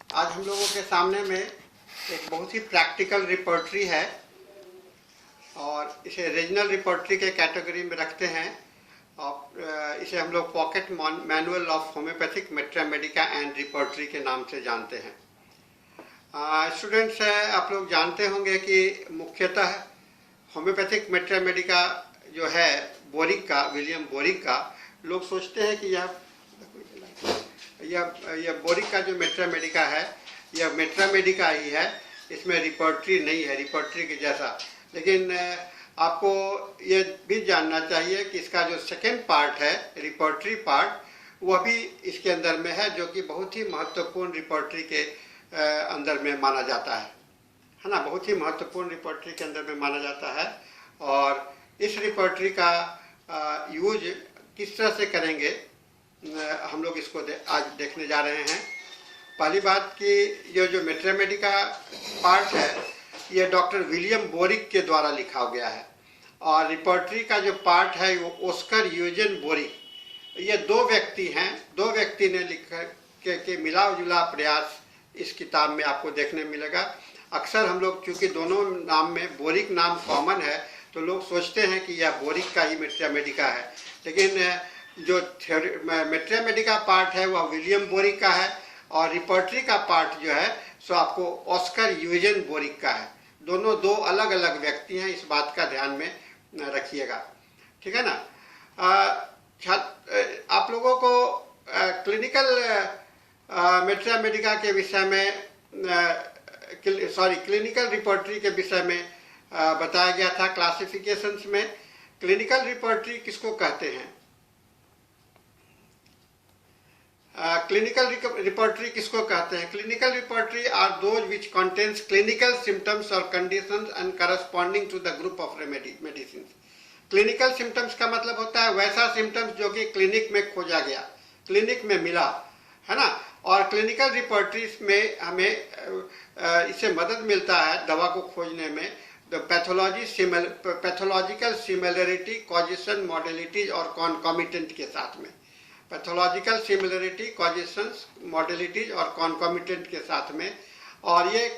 आज हम लोगों के सामने में एक बहुत ही प्रैक्टिकल रिपोर्टरी है और इसे रीजनल रिपोर्टरी के कैटेगरी में रखते हैं और इसे हम लोग pocket manual of homoeopathic materia medica and repertory के नाम से जानते हैं। स्टूडेंट्स, आप लोग जानते होंगे कि मुख्यतः होम्योपैथिक मेट्रामेडिका जो है बोरिक का, विलियम बोरिक का, लोग सोचते हैं कि यह बोरिक का जो मेट्रामेडिका है यह मेट्रामेडिका ही है, इसमें रिपोर्टरी नहीं है, रिपोर्टरी के जैसा। लेकिन आपको ये भी जानना चाहिए कि इसका जो सेकेंड पार्ट है, रिपोर्टरी पार्ट, वह भी इसके अंदर में है, जो कि बहुत ही महत्वपूर्ण रिपोर्टरी के अंदर में माना जाता है ना, बहुत ही महत्वपूर्ण रिपोर्टरी के अंदर में माना जाता है। और इस रिपोर्टरी का यूज किस तरह से करेंगे हम लोग इसको आज देखने जा रहे हैं। पहली बात कि ये जो मेट्रामेडिका पार्ट है ये डॉक्टर विलियम बोरिक के द्वारा लिखा गया है और रिपोर्टरी का जो पार्ट है वो ऑस्कर यूजेन बोरिक, ये दो व्यक्ति हैं, दो व्यक्ति ने लिख के मिला जुला प्रयास इस किताब में आपको देखने मिलेगा। अक्सर हम लोग चूँकि दोनों नाम में बोरिक नाम कॉमन है तो लोग सोचते हैं कि यह बोरिक का ही मेट्रामेडिका है, लेकिन जो मेट्रामेडिका पार्ट है वह विलियम बोरिक का है और रिपोर्टरी का पार्ट जो है सो आपको ऑस्कर यूजेन बोरिक का है। दोनों दो अलग अलग व्यक्ति हैं, इस बात का ध्यान में रखिएगा, ठीक है ना। आप लोगों को क्लिनिकल मेट्रामेडिका के विषय में क्लिनिकल रिपोर्टरी के विषय में बताया गया था क्लासिफिकेशंस में। क्लिनिकल रिपोर्टरी किसको कहते हैं? क्लिनिकल रिपोर्टरी किसको कहते हैं? Clinical repertory are those which contains clinical symptoms और conditions and corresponding to the group of medicine. Clinical symptoms का मतलब होता है वैसा सिम्टम्स जो कि क्लिनिक में खोजा गया, क्लिनिक में मिला, है ना। और क्लिनिकल रिपोर्टरीज में हमें इससे मदद मिलता है दवा को खोजने में, पैथोलॉजिकल सिमिलरिटी, कॉजेशन, मॉडलिटीज और कॉन्कॉमिटेंट के साथ में। पैथोलॉजिकल सिमिलरिटी, कॉजेशंस, मॉडलिटीज और कॉन्कॉमिटेंट के साथ में। और ये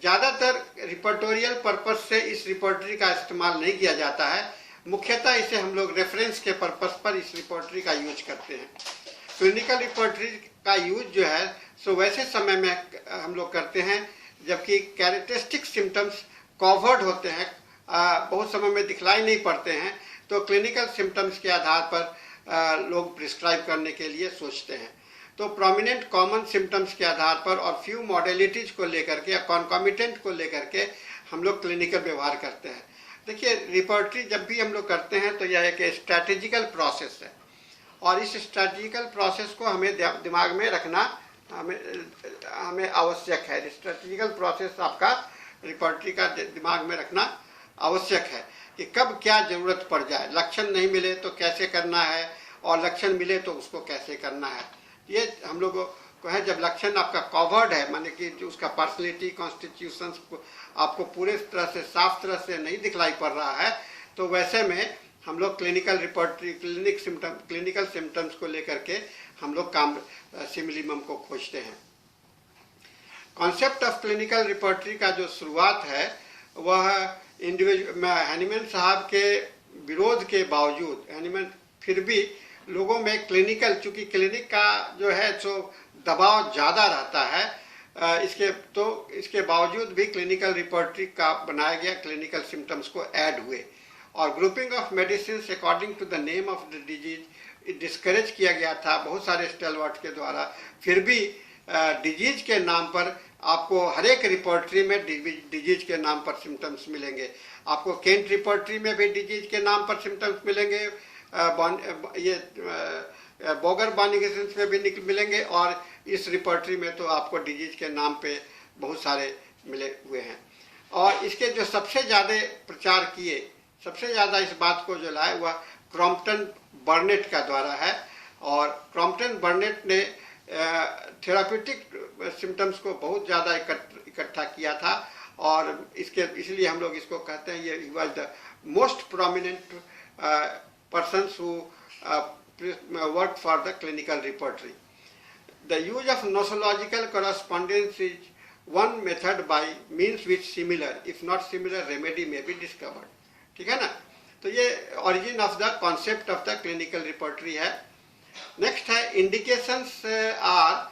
ज़्यादातर रिपोर्टोरियल पर्पस से इस रिपोर्टरी का इस्तेमाल नहीं किया जाता है, मुख्यतः इसे हम लोग रेफरेंस के पर्पस पर इस रिपोर्टरी का यूज करते हैं। क्लिनिकल रिपोर्टरी का यूज जो है सो वैसे समय में हम लोग करते हैं जबकि कैरेक्टरिस्टिक सिम्टम्स कवर्ड होते हैं, बहुत समय में दिखलाई नहीं पड़ते हैं, तो क्लिनिकल सिम्टम्स के आधार पर लोग प्रिस्क्राइब करने के लिए सोचते हैं। तो प्रोमिनेंट कॉमन सिम्टम्स के आधार पर और फ्यू मॉडलिटीज को लेकर के या कॉन्कॉमिटेंट को लेकर के हम लोग क्लिनिकल व्यवहार करते हैं। देखिए, रिपोर्टरी जब भी हम लोग करते हैं तो यह एक स्ट्रैटेजिकल प्रोसेस है और इस स्ट्रैटेजिकल प्रोसेस को हमें दिमाग में रखना हमें आवश्यक है। स्ट्रैटेजिकल प्रोसेस आपका रिपोर्टरी का दिमाग में रखना आवश्यक है कि कब क्या जरूरत पड़ जाए, लक्षण नहीं मिले तो कैसे करना है और लक्षण मिले तो उसको कैसे करना है। ये हम लोगों को है, जब लक्षण आपका कवर्ड है, माने कि जो उसका पर्सनैलिटी, कॉन्स्टिट्यूशंस आपको पूरे तरह से साफ तरह से नहीं दिखलाई पड़ रहा है, तो वैसे में हम लोग क्लिनिकल रिपोर्टरी, क्लिनिकल सिम्टम्स को लेकर के हम लोग सिमिलिमम को खोजते हैं। कॉन्सेप्ट ऑफ क्लिनिकल रिपोर्टरी का जो शुरुआत है वह हैनीमैन साहब के विरोध के बावजूद, हैनीमैन फिर भी लोगों में क्लिनिकल, चूँकि क्लिनिक का जो है सो दबाव ज़्यादा रहता है, इसके बावजूद भी क्लिनिकल रिपोर्टरी का बनाया गया, क्लिनिकल सिम्टम्स को ऐड हुए और grouping of medicine according to the name of the disease discourage किया गया था बहुत सारे स्टेलवर्ट के द्वारा। फिर भी डिजीज के नाम पर आपको हर एक रिपोर्टरी में डिजीज के नाम पर सिम्टम्स मिलेंगे। आपको केंट रिपोर्टरी में भी डिजीज के नाम पर सिम्टम्स मिलेंगे, ये बोगर बानिगेशंस में भी मिलेंगे और इस रिपोर्टरी में तो आपको डिजीज के नाम पे बहुत सारे मिले हुए हैं। और इसके जो सबसे ज़्यादा प्रचार किए, सबसे ज़्यादा इस बात को जो लाए वह क्रॉम्पटन बर्नेट का द्वारा है और क्रॉम्पटन बर्नेट ने थेराप्यूटिक सिम्टम्स को बहुत ज़्यादा इकट्ठा किया था और इसलिए हम लोग इसको कहते हैं ये was the most prominent persons who work for the clinical repertory. The use of nosological correspondence is one method by means which similar, if not similar, remedy may be discovered. ठीक है ना? तो ये origin of the concept of the clinical repertory है. Next है indications are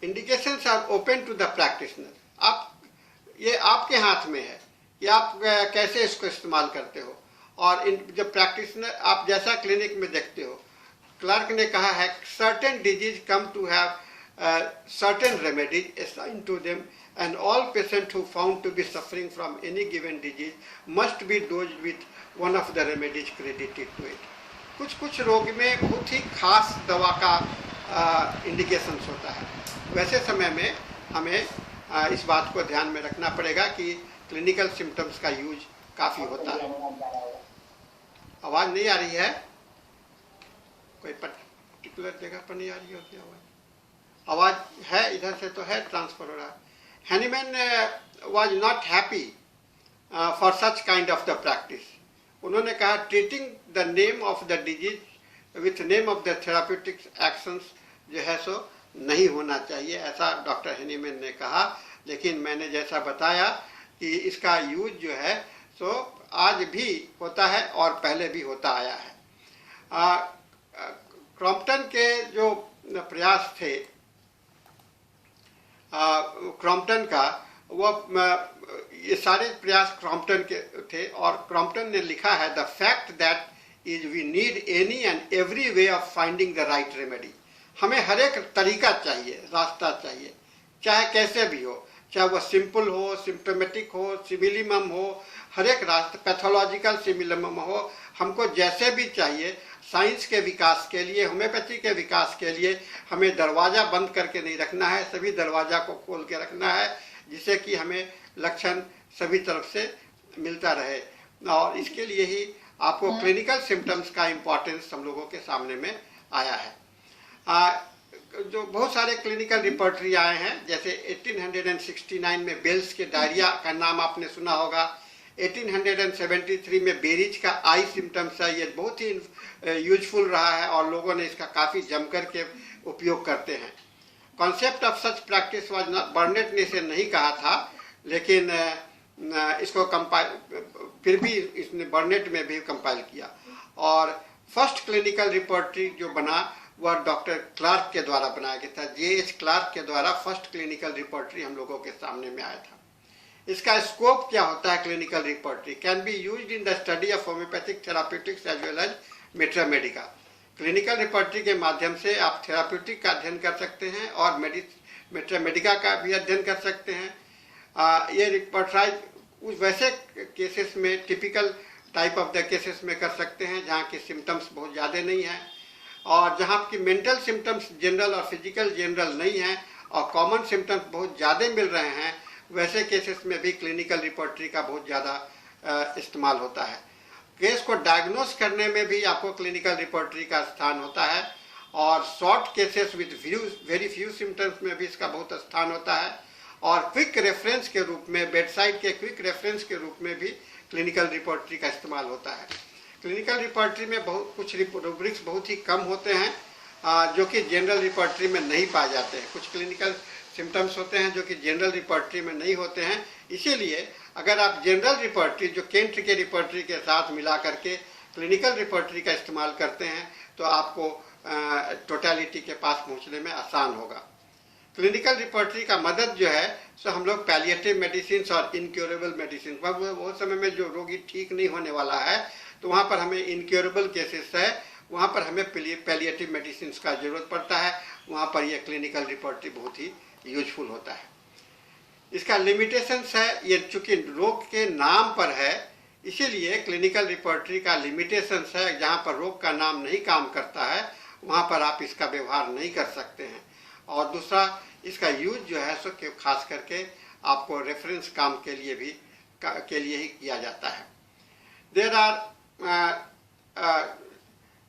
indications are open to the practitioner. आप ये आपके हाथ में है कि आप कैसे इसको इस्तेमाल करते हो. और जब प्रैक्टिशनर आप जैसा क्लिनिक में देखते हो, क्लार्क ने कहा है certain disease come to have certain remedies assigned to them and all patient who found to be suffering from any given disease must be dosed with one of the remedies credited to it. कुछ कुछ रोग में बहुत ही खास दवा का indications होता है. वैसे समय में हमें इस बात को ध्यान में रखना पड़ेगा कि क्लिनिकल सिम्टम्स का यूज काफ़ी होता है. आवाज़ नहीं आ रही है? कोई पर्टिकुलर जगह पर नहीं आ रही होगी आवाज़ है, इधर से तो है, ट्रांसफर हो रहा है. Hahnemann was not happy for such kind of the practice. उन्होंने कहा treating the name of the disease with name of the therapeutic actions जो है सो नहीं होना चाहिए, ऐसा डॉक्टर हैनीमैन ने कहा. लेकिन मैंने जैसा बताया कि इसका यूज जो है सो आज भी होता है और पहले भी होता आया है. क्रॉम्पटन के जो प्रयास थे, क्रॉम्पटन का वो ये सारे प्रयास क्रॉम्पटन के थे. और क्रॉम्पटन ने लिखा है the fact that is we need any and every way of finding the right remedy. हमें हर एक तरीका चाहिए, रास्ता चाहिए, चाहे कैसे भी हो, चाहे वो सिंपल हो, सिम्टोमेटिक हो, सिमिलिमम हो, हर एक रास्ते पैथोलॉजिकल सिमिलिमम हो, हमको जैसे भी चाहिए. साइंस के विकास के लिए, होम्योपैथी के विकास के लिए हमें दरवाज़ा बंद करके नहीं रखना है, सभी दरवाज़ा को खोल के रखना है जिससे कि हमें लक्षण सभी तरफ से मिलता रहे. और इसके लिए ही आपको क्लिनिकल सिम्टम्स का इम्पोर्टेंस हम लोगों के सामने में आया है. जो बहुत सारे क्लिनिकल रिपर्टरी आए हैं, जैसे 1869 में बेल्स के डायरिया का नाम आपने सुना होगा. 1873 में बेरीज का आई सिम्टम्स है, ये बहुत ही यूजफुल रहा है और लोगों ने इसका काफ़ी जम कर के उपयोग करते हैं. Concept of such practice was not, बर्नेट ने इसे नहीं कहा था, लेकिन इसको कंपाइल, फिर भी इसने बर्नेट में भी कंपाइल किया. और फर्स्ट क्लिनिकल रिपर्टरी जो बना वह डॉक्टर क्लार्क के द्वारा बनाया गया था. J.H. क्लार्क के द्वारा फर्स्ट क्लिनिकल रिपर्टरी हम लोगों के सामने में आया था. इसका स्कोप क्या होता है? Clinical repertory can be used in the study of homoeopathic therapeutics as well as materia medica. Clinical repertory के माध्यम से आप थेराप्यूटिक का अध्ययन कर सकते हैं और मेट्रा मेडिका का भी अध्ययन कर सकते हैं. ये रिपर्टराइज वैसे केसेस में, typical type of the cases में कर सकते हैं जहाँ के सिम्टम्स बहुत ज़्यादा नहीं हैं और जहाँ की मेंटल सिम्टम्स जनरल और फिजिकल जनरल नहीं हैं और कॉमन सिम्टम्स बहुत ज़्यादा मिल रहे हैं. वैसे केसेस में भी क्लिनिकल रिपर्टरी का बहुत ज़्यादा इस्तेमाल होता है. केस को डायग्नोस करने में भी आपको क्लिनिकल रिपर्टरी का स्थान होता है और short cases with very few symptoms में भी इसका बहुत स्थान होता है. और क्विक रेफरेंस के रूप में, बेडसाइड के क्विक रेफरेंस के रूप में भी क्लिनिकल रिपर्टरी का इस्तेमाल होता है. क्लिनिकल रिपर्टरी में बहुत कुछ रूब्रिक्स बहुत ही कम होते हैं जो कि जनरल रिपर्टरी में नहीं पाए जाते हैं. कुछ क्लिनिकल सिम्टम्स होते हैं जो कि जनरल रिपर्टरी में नहीं होते हैं. इसीलिए अगर आप जनरल रिपर्टरी जो केंट के रिपर्टरी के साथ मिला करके क्लिनिकल रिपर्टरी का इस्तेमाल करते हैं तो आपको टोटलिटी के पास पहुंचने में आसान होगा. क्लिनिकल रिपर्टरी का मदद जो है सो हम लोग पैलिएटिव मेडिसिन और इनक्योरेबल मेडिसिन, वो समय में जो रोगी ठीक नहीं होने वाला है तो वहाँ पर हमें इनक्योरेबल केसेस है, वहाँ पर हमें पैलिएटिव मेडिसिन का जरूरत पड़ता है. वहाँ पर यह क्लिनिकल रिपर्टरी बहुत ही यूजफुल होता है. इसका लिमिटेशंस है, ये चूँकि रोग के नाम पर है इसीलिए क्लिनिकल रिपर्टरी का लिमिटेशंस है. जहाँ पर रोग का नाम नहीं काम करता है वहाँ पर आप इसका व्यवहार नहीं कर सकते हैं. और दूसरा, इसका यूज जो है सो खास करके आपको रेफरेंस काम के लिए ही किया जाता है. There are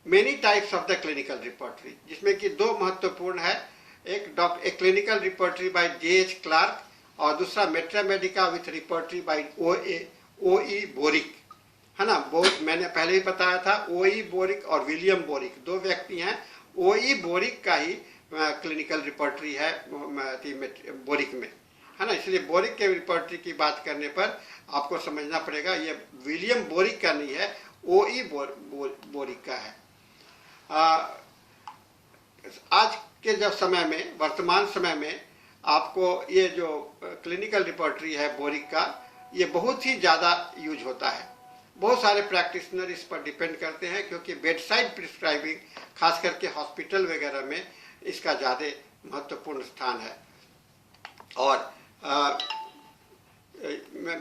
many types of the clinical repertory, जिसमें कि दो महत्वपूर्ण है. एक clinical repertory bye J.H. Clarke और दूसरा materia medica with repertory by O.E. Boericke. है ना। मैंने पहले ही बताया था, ओई बोरिक और विलियम बोरिक 2 व्यक्ति हैं। ओई बोरिक का ही क्लिनिकल रिपोर्टरी है बोरिक में, है ना। इसलिए बोरिक के रिपोर्टरी की बात करने पर आपको समझना पड़ेगा ये विलियम बोरिक का नहीं है, ओई बोरिक का है। आज के जब समय में, वर्तमान समय में आपको ये जो क्लिनिकल रिपोर्टरी है बोरिक का, ये बहुत ही ज़्यादा यूज होता है। बहुत सारे प्रैक्टिशनर इस पर डिपेंड करते हैं, क्योंकि बेडसाइड प्रिस्क्राइबिंग खास करके हॉस्पिटल वगैरह में इसका ज़्यादा महत्वपूर्ण स्थान है। और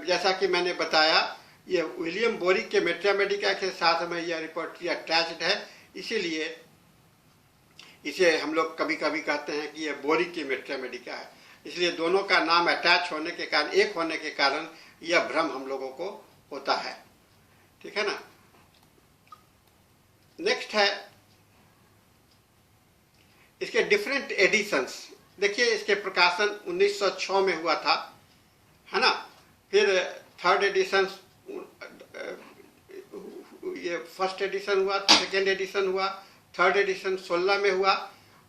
जैसा कि मैंने बताया, ये विलियम बोरिक के मेट्रामेडिका के साथ में यह रिपोर्टरी अटैच्ड है, इसीलिए इसे हम लोग कभी कभी कहते हैं कि यह बोरिक की मेट्रामेडिका है। इसलिए दोनों का नाम अटैच होने के कारण, एक होने के कारण यह भ्रम हम लोगों को होता है, ठीक है ना। नेक्स्ट है इसके डिफरेंट एडिशंस। देखिए, इसके प्रकाशन 1906 में हुआ था, है ना। फिर थर्ड एडिशन, ये फर्स्ट एडिशन हुआ, सेकेंड एडिशन हुआ, थर्ड एडिशन 16 में हुआ,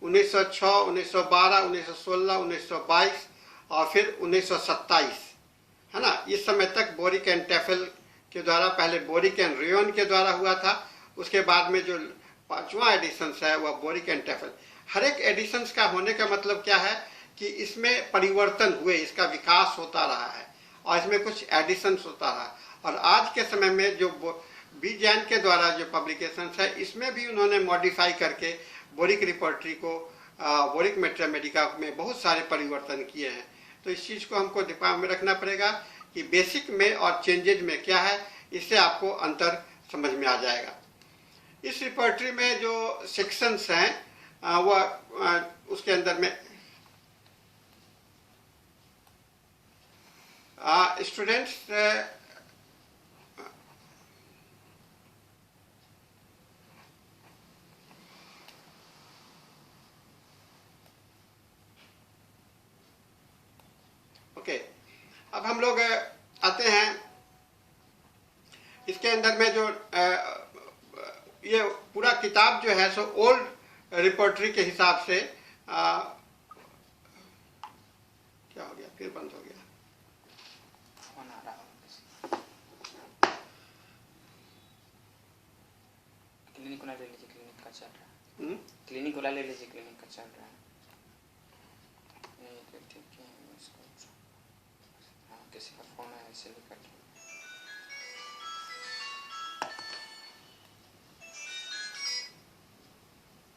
1906, 1912, 1916, 1922 और फिर 1927, है ना। इस समय तक बोरिक एंड टेफल के द्वारा, पहले बोरिक एंड रेयन के द्वारा हुआ था, उसके बाद में जो 5वां एडिशन है वह बोरिक एंड टेफल। हर एक एडिशंस का होने का मतलब क्या है कि इसमें परिवर्तन हुए, इसका विकास होता रहा है और इसमें कुछ एडिशंस होता रहा। और आज के समय में जो बीजैन के द्वारा जो पब्लिकेशंस है, इसमें भी उन्होंने मॉडिफाई करके बोरिक रिपोर्टरी को, बोरिक मेट्रामेडिका में बहुत सारे परिवर्तन किए हैं। तो इस चीज़ को हमको दिमाग में रखना पड़ेगा कि बेसिक में और चेंजेज में क्या है, इससे आपको अंतर समझ में आ जाएगा। इस रिपोर्टरी में जो सेक्शंस हैं वह उसके अंदर में स्टूडेंट्स ओके। अब हम लोग आते हैं इसके अंदर में जो ये पूरा किताब जो है सो ओल्ड रिपोर्टरी के हिसाब से क्या हो गया, फिर बंद हो गया। फोन आ रहा क्लिनिक वाला ले लीजिए, क्लिनिक का चल रहा है। क्लिनिक वाला ले लीजिए, क्लिनिक का चल रहा है। ठीक है, किसी का फोन है इसलिए कट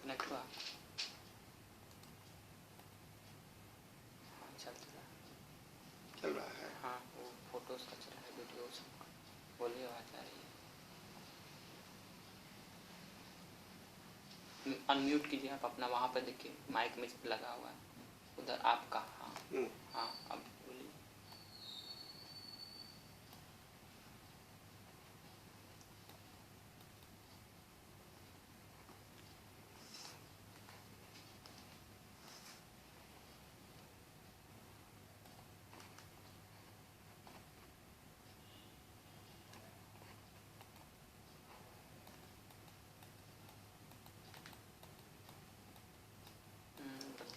कनेक्ट हुआ। हाँ, चल रहा है। हाँ, वो फोटोज का चल रहा है, वीडियो सब। बोलिए, आवाज आ रही है। अनम्यूट कीजिए आप अपना, वहाँ पर देखिए माइक में लगा हुआ है उधर आपका। हाँ हाँ, अब बोलिए।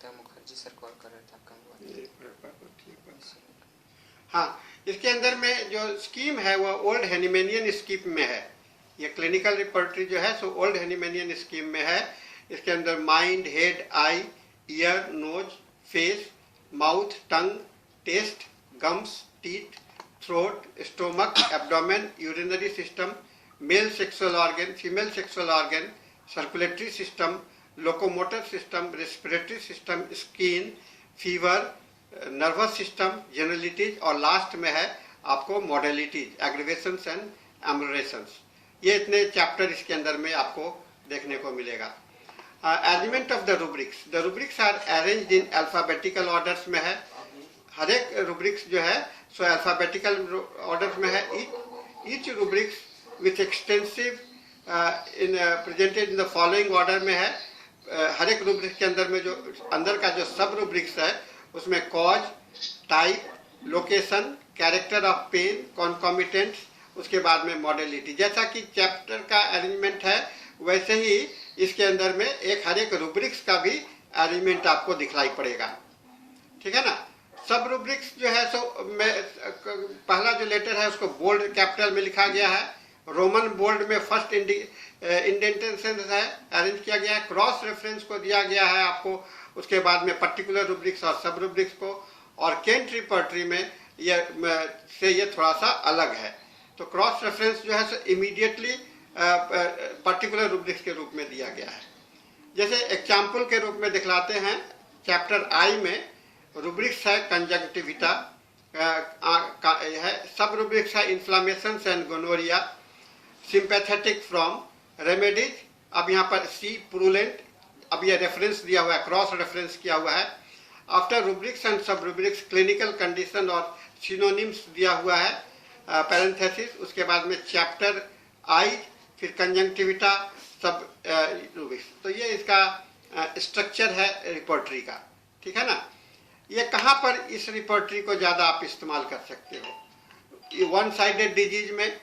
मुखर्जी सर कॉल कर रहे थे, आपका हाँ, इसके अंदर में जो स्कीम है वो ओल्ड हैनिमेनियन स्कीम में है। ये क्लिनिकल रिपोर्टरी जो है सो ओल्ड हैनिमेनियन स्कीम में है। इसके अंदर mind, head, eye, ear, nose, face, mouth, tongue, taste, gums, teeth, throat, stomach, abdomen, urinary system, male sexual organ, female sexual organ, circulatory system, locomotor system, respiratory system, skin, fever, nervous system, generalities और last में है आपको modalities, एग्रीवेशंस and एमरेशंस। ये इतने chapter इसके अंदर में आपको देखने को मिलेगा। Arrangement of the rubrics, the rubrics are arranged in alphabetical orders में है। हर एक रूब्रिक्स जो है सो अल्फाबेटिकल ऑर्डर में है। Each rubrics with extensive in presented in the following order में है। हर एक रूब्रिक्स के अंदर में जो अंदर का जो सब रूब्रिक्स है उसमें cause, type, location, character of pain, concomitants, उसके बाद में मॉडलिटी। जैसा कि चैप्टर का अरेंजमेंट है वैसे ही इसके अंदर में हर एक रूब्रिक्स का भी अरेंजमेंट आपको दिखलाई पड़ेगा, ठीक है ना। सब रूब्रिक्स जो है सो पहला जो लेटर है उसको बोल्ड कैपिटल में लिखा गया है, रोमन बोल्ड में फर्स्ट इंडेंटेशन है अरेंज किया गया है, क्रॉस रेफरेंस को दिया गया है आपको, उसके बाद में पर्टिकुलर रूब्रिक्स और सब रूब्रिक्स को, और केंट रिपर्टरी में ये थोड़ा सा अलग है। तो क्रॉस रेफरेंस जो है सो इमीडिएटली पर्टिकुलर रूब्रिक्स के रूप में दिया गया है। जैसे एग्जाम्पल के रूप में दिखलाते हैं, चैप्टर आई में रूब्रिक्स है कंजंक्टिविटा है, सब रूब्रिक्स है inflammation and gonorrhoea, sympathetic from remedies, अब यहाँ पर सी पुरुलेंट, अब ये रेफरेंस दिया हुआ है, क्रॉस रेफरेंस किया हुआ है। आफ्टर रूब्रिक्स एंड सब रूब्रिक्स क्लिनिकल कंडीशन और सिनोनिम्स दिया हुआ है पैरेंथेसिस, उसके बाद में चैप्टर आई, फिर कंजंक्टिविटा, सब रूब्रिक्स। तो ये इसका स्ट्रक्चर है रिपोर्टरी का, ठीक है ना। ये कहाँ पर इस रिपोर्टरी को ज़्यादा आप इस्तेमाल कर सकते हो, वन साइडेड डिजीज में,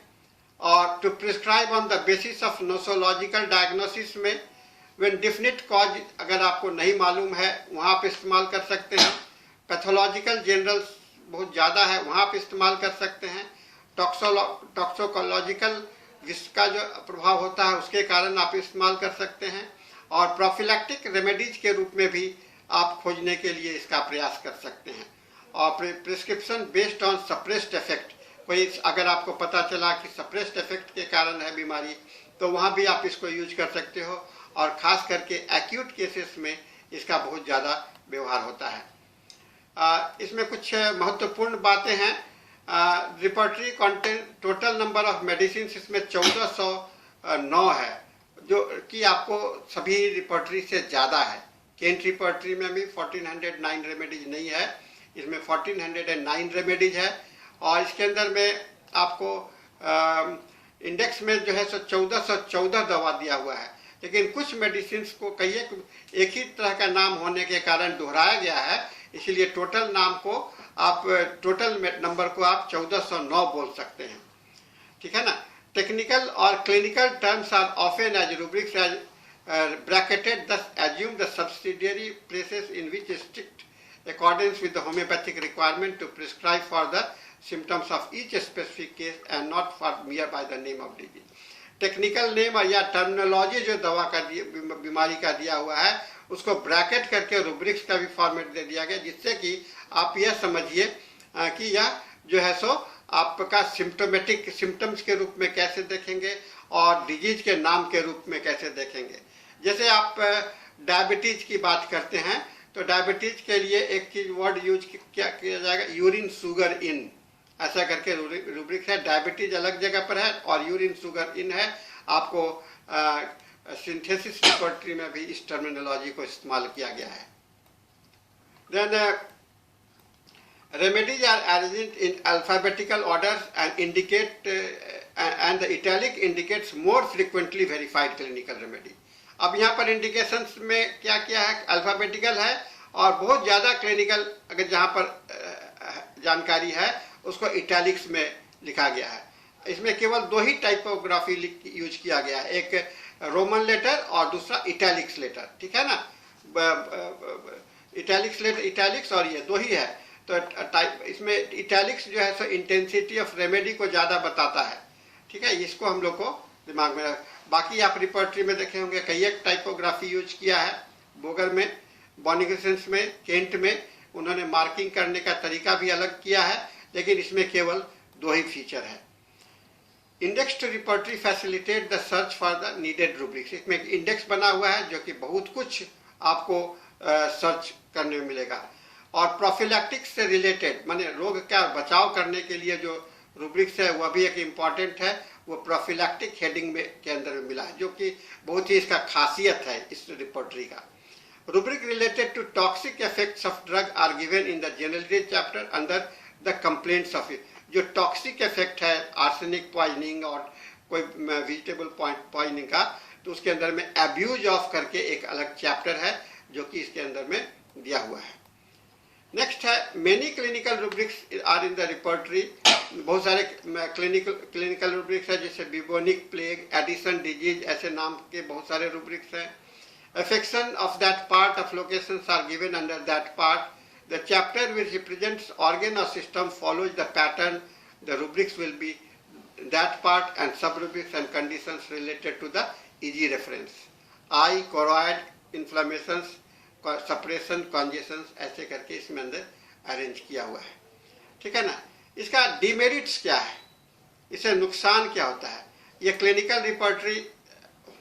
और to prescribe on the basis of nosological diagnosis में, व्हेन डेफिनेट कॉज अगर आपको नहीं मालूम है वहाँ पे इस्तेमाल कर सकते हैं, पैथोलॉजिकल जनरल्स बहुत ज़्यादा है वहाँ पे इस्तेमाल कर सकते हैं, टॉक्सोकोलॉजिकल जिसका जो प्रभाव होता है उसके कारण आप इस्तेमाल कर सकते हैं, और प्रोफिलैक्टिक रेमेडीज के रूप में भी आप खोजने के लिए इसका प्रयास कर सकते हैं, और prescription based on suppressed effect, कोई अगर आपको पता चला कि सप्रेस्ड इफेक्ट के कारण है बीमारी तो वहाँ भी आप इसको यूज कर सकते हो, और ख़ास करके एक्यूट केसेस में इसका बहुत ज़्यादा व्यवहार होता है। इसमें कुछ महत्वपूर्ण बातें हैं। Repertory content total number of medicine इसमें 1409 है, जो कि आपको सभी रिपोर्टरी से ज़्यादा है। केंट रिपोर्टरी में भी 1409 रेमेडीज नहीं है, इसमें 1409 रेमेडीज है, और इसके अंदर में आपको इंडेक्स में जो है सो 1414 दवा दिया हुआ है, लेकिन कुछ मेडिसिन को कहिए एक ही तरह का नाम होने के कारण दोहराया गया है, इसलिए टोटल नाम को आप टोटल नंबर को आप 1409 बोल सकते हैं, ठीक है ना। टेक्निकल और clinical terms are often as rubrics as bracketed, thus assume the subsidiary places in which strict accordance with the homeopathic requirement to prescribe for the symptoms of each specific case and not for mere by the name of disease. Technical name या terminology जो दवा का बीमारी का दिया हुआ है उसको ब्रैकेट करके रूब्रिक्स का भी फॉर्मेट दे दिया गया, जिससे कि आप यह समझिए कि यह जो है सो आपका सिम्टोमेटिक सिम्टम्स के रूप में कैसे देखेंगे और डिजीज के नाम के रूप में कैसे देखेंगे। जैसे आप डायबिटीज की बात करते हैं तो डायबिटीज के लिए एक चीज वर्ड यूज किया जाएगा, यूरिन शुगर इन, ऐसा करके रूब्रिक्स है। डायबिटीज अलग जगह पर है और यूरिन शुगर इन है। आपको सिंथेसिस रिपोर्टरी में भी इस टर्मिनोलॉजी को इस्तेमाल किया गया है। Then remedies are arranged in alphabetical orders and indicate and the italic indicates more frequently verified clinical remedy. अब यहाँ पर इंडिकेशंस में क्या क्या है, अल्फाबेटिकल है और बहुत ज़्यादा क्लिनिकल अगर जहाँ पर जानकारी है उसको इटैलिक्स में लिखा गया है। इसमें केवल दो ही टाइपोग्राफी यूज किया गया है, एक रोमन लेटर और दूसरा इटैलिक्स लेटर, ठीक है ना। इटैलिक्स लेटर, इटैलिक्स और ये दो ही है। तो टाइप इसमें इटैलिक्स जो है सो इंटेंसिटी ऑफ रेमेडी को ज़्यादा बताता है, ठीक है। इसको हम लोग को दिमाग में रख। बाकी आप रिपोर्टरी में देखे होंगे कई एक टाइपोग्राफी यूज किया है, बोगर में, बॉनिगसेंस में, केंट में उन्होंने मार्किंग करने का तरीका भी अलग किया है, लेकिन इसमें केवल दो ही फीचर है। Index to repertory facilitate the search for the needed rubrics. इसमें एक इंडेक्स बना हुआ है जो कि बहुत कुछ आपको सर्च करने में मिलेगा। और प्रोफिलैक्टिक्स से रिलेटेड माने रोग का बचाव करने के लिए जो रूब्रिक्स है वह भी एक इम्पॉर्टेंट है, वो प्रोफिलैक्टिक हेडिंग में के अंदर में मिला है, जो कि बहुत ही इसका खासियत है इस रिपोर्टरी का। Rubric related to toxic effects of drug are given in the general chapter under the complaints of it. जो टॉक्सिक इफेक्ट है आर्सेनिक पॉइजनिंग और कोई वेजिटेबल पॉइजनिंग का, तो उसके अंदर में एब्यूज ऑफ करके एक अलग चैप्टर है जो कि इसके अंदर में दिया हुआ है। नेक्स्ट है many clinical rubrics are in the repertory बहुत सारे क्लिनिकल रूब्रिक्स है, जैसे बिबोनिक प्लेग, एडिसन डिजीज, ऐसे नाम के बहुत सारे रूब्रिक्स हैं. Affection of that part of locations are given under that part. The chapter which represents organ or system follows the pattern. The rubrics will be that part and sub-rubrics and conditions related to the EG reference. I, choroid, inflammations, suppression, congestions, ऐसे करके इसमें अंदर arrange किया हुआ है. ठीक है ना. इसका डिमेरिट्स क्या है, इससे नुकसान क्या होता है. ये क्लिनिकल रिपोर्टरी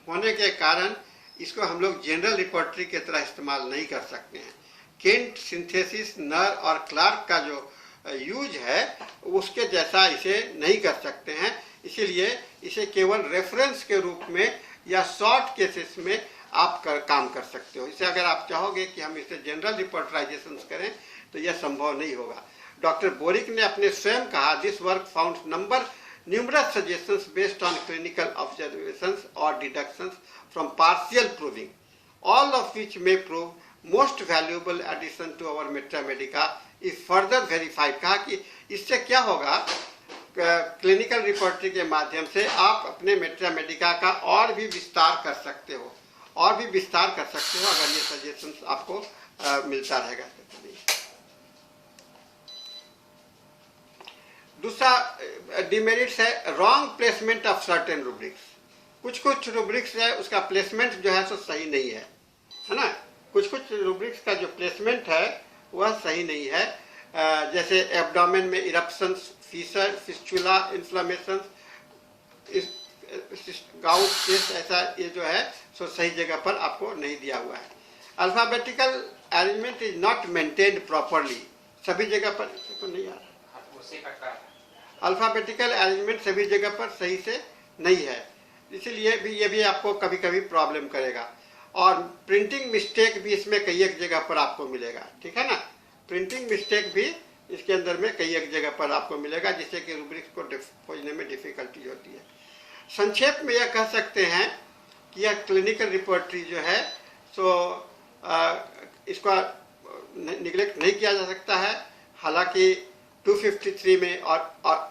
होने के कारण इसको हम लोग जनरल रिपोर्टरी की तरह इस्तेमाल नहीं कर सकते हैं. केंट, सिंथेसिस, नर और क्लार्क का जो यूज है उसके जैसा इसे नहीं कर सकते हैं. इसीलिए इसे केवल रेफरेंस के रूप में या शॉर्ट केसेस में आप काम कर सकते हो. इसे अगर आप चाहोगे कि हम इसे जनरल रिपोर्टराइजेशन करें तो यह संभव नहीं होगा. डॉक्टर बोरिक ने अपने स्वयं कहा, this work found numerous suggestions based on clinical observations or deductions from partial proving, all of which may prove most valuable addition to our Metra Medica if further verified. कहा कि इससे क्या होगा, clinical repertory के माध्यम से आप अपने मेट्रा मेडिका का और भी विस्तार कर सकते हो, और भी विस्तार कर सकते हो अगर ये सजेशंस आपको मिलता रहेगा. दूसरा डिमेरिट्स है wrong placement of certain rubrics. कुछ रूब्रिक्स है उसका प्लेसमेंट जो है सो सही नहीं है, है ना. कुछ रूब्रिक्स का जो प्लेसमेंट है वह सही नहीं है. जैसे एब्डोमेन में eruptions, Fisher, fistula, inflammation, gout, chest, ऐसा ये जो है सो सही जगह पर आपको नहीं दिया हुआ है. Alphabetical arrangement is not maintained properly. सभी जगह पर इसको नहीं आ रहा. अल्फाबेटिकल अरेंजमेंट सभी जगह पर सही से नहीं है, इसलिए भी ये भी आपको कभी कभी प्रॉब्लम करेगा. और प्रिंटिंग मिस्टेक भी इसमें कई एक जगह पर आपको मिलेगा. ठीक है ना. प्रिंटिंग मिस्टेक भी इसके अंदर में कई एक जगह पर आपको मिलेगा, जिससे कि रूब्रिक्स को खोजने में डिफिकल्टी होती है. संक्षेप में यह कह सकते हैं कि यह क्लिनिकल रिपोर्टरी जो है सो इसका निगलेक्ट नहीं किया जा सकता है. हालांकि 253 में और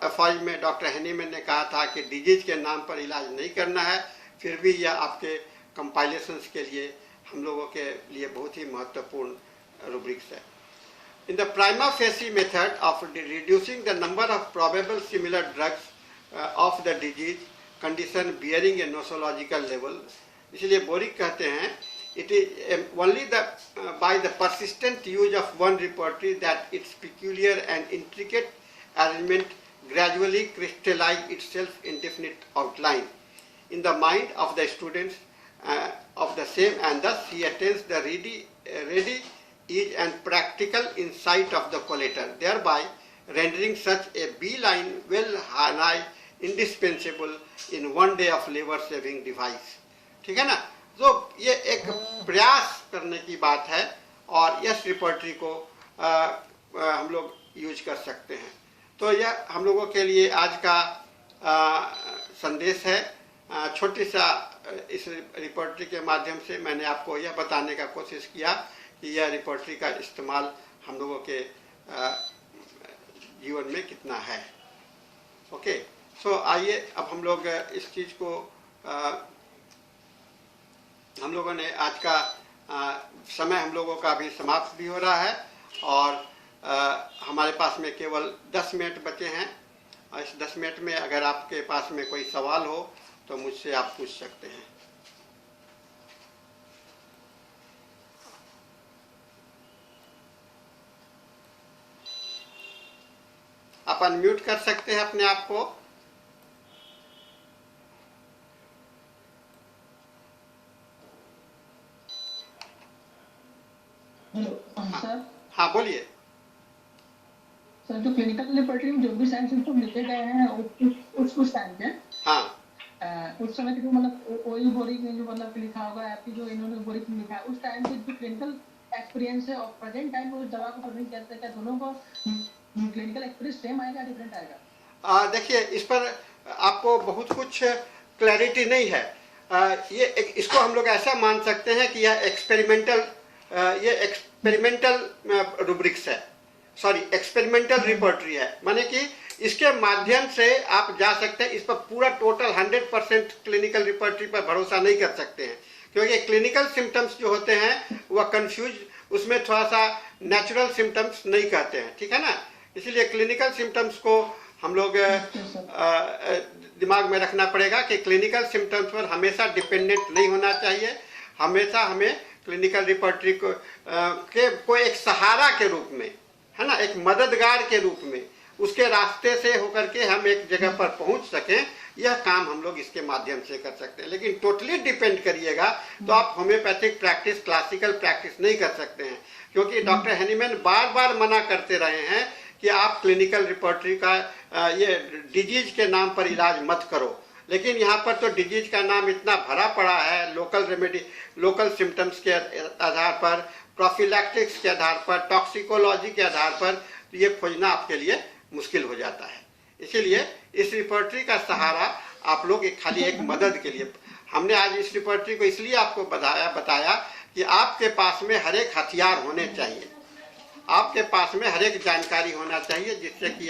एफआई में डॉक्टर हैनीमैन ने कहा था कि डिजीज के नाम पर इलाज नहीं करना है, फिर भी यह आपके कंपाइलेशंस के लिए हम लोगों के लिए बहुत ही महत्वपूर्ण रूब्रिक्स है. In the prima facie method of reducing the number of probable similar drugs of the disease condition bearing A nosological level. इसलिए बोरिक कहते हैं it is only by the persistent use of one repertory that its peculiar and intricate arrangement gradually crystallize itself in definite outline in the mind of the students of the same, and thus he attains the ready ease and practical insight of the collator, thereby rendering such a beeline well nigh indispensable in one day of labor saving device. ठीक है ना. तो ये एक प्रयास करने की बात है और इस रिपोर्टरी को हम लोग यूज कर सकते हैं. तो यह हम लोगों के लिए आज का संदेश है. छोटी सा इस रिपोर्टरी के माध्यम से मैंने आपको यह बताने का कोशिश किया कि यह रिपोर्टरी का इस्तेमाल हम लोगों के जीवन में कितना है. ओके. सो आइए अब हम लोग इस चीज़ को हम लोगों ने आज का समय हम लोगों का अभी समाप्त भी हो रहा है और हमारे पास में केवल 10 मिनट बचे हैं. और इस 10 मिनट में अगर आपके पास में कोई सवाल हो तो मुझसे आप पूछ सकते हैं. आप अनम्यूट कर सकते हैं अपने आप को. सर. हाँ बोलिए. सर जो क्लिनिकल रिपोर्टरी में जो भी साइंस सिम्टम लिखे गए हैं उस टाइम पे, हाँ उस समय के मतलब वही बोरिक ने जो मतलब लिखा होगा आपकी जो इन्होंने बोरिक में लिखा है उस टाइम के जो क्लिनिकल एक्सपीरियंस है और प्रेजेंट टाइम में उस दवा को प्रेजेंट करते हैं, क्या दोनों को क्लिनिकल एक्सपीरियंस सेम आएगा डिफरेंट आएगा? देखिए इस पर आपको बहुत कुछ क्लैरिटी नहीं है. ये इसको हम लोग ऐसा मान सकते हैं कि यह एक्सपेरिमेंटल रूब्रिक्स है, सॉरी एक्सपेरिमेंटल रिपोर्टरी है. माने कि इसके माध्यम से आप जा सकते हैं। इस पर पूरा टोटल 100% क्लिनिकल रिपोर्टरी पर भरोसा नहीं कर सकते हैं, क्योंकि क्लिनिकल सिम्टम्स जो होते हैं वह कंफ्यूज, उसमें थोड़ा सा नेचुरल सिम्टम्स नहीं कहते हैं, ठीक है ना। इसलिए क्लिनिकल सिम्टम्स को हम लोग दिमाग में रखना पड़ेगा कि क्लिनिकल सिम्टम्स पर हमेशा डिपेंडेंट नहीं होना चाहिए। हमेशा हमें क्लिनिकल रिपोर्टरी को एक सहारा के रूप में, है ना, एक मददगार के रूप में, उसके रास्ते से होकर के हम एक जगह पर पहुंच सकें, यह काम हम लोग इसके माध्यम से कर सकते हैं। लेकिन टोटली डिपेंड करिएगा तो आप होम्योपैथिक प्रैक्टिस, क्लासिकल प्रैक्टिस नहीं कर सकते हैं, क्योंकि डॉक्टर हैनीमैन बार बार मना करते रहे हैं कि आप क्लिनिकल रिपोर्टरी का ये डिजीज के नाम पर इलाज मत करो। लेकिन यहाँ पर तो डिजीज का नाम इतना भरा पड़ा है, लोकल रेमेडी, लोकल सिम्टम्स के आधार पर, प्रोफिलैक्टिक्स के आधार पर, टॉक्सिकोलॉजी के आधार पर, तो ये खोजना आपके लिए मुश्किल हो जाता है। इसीलिए इस रिपोर्टरी का सहारा आप लोग खाली एक मदद के लिए, हमने आज इस रिपोर्टरी को इसलिए आपको बताया कि आपके पास में हर एक हथियार होने चाहिए, आपके पास में हर एक जानकारी होना चाहिए, जिससे कि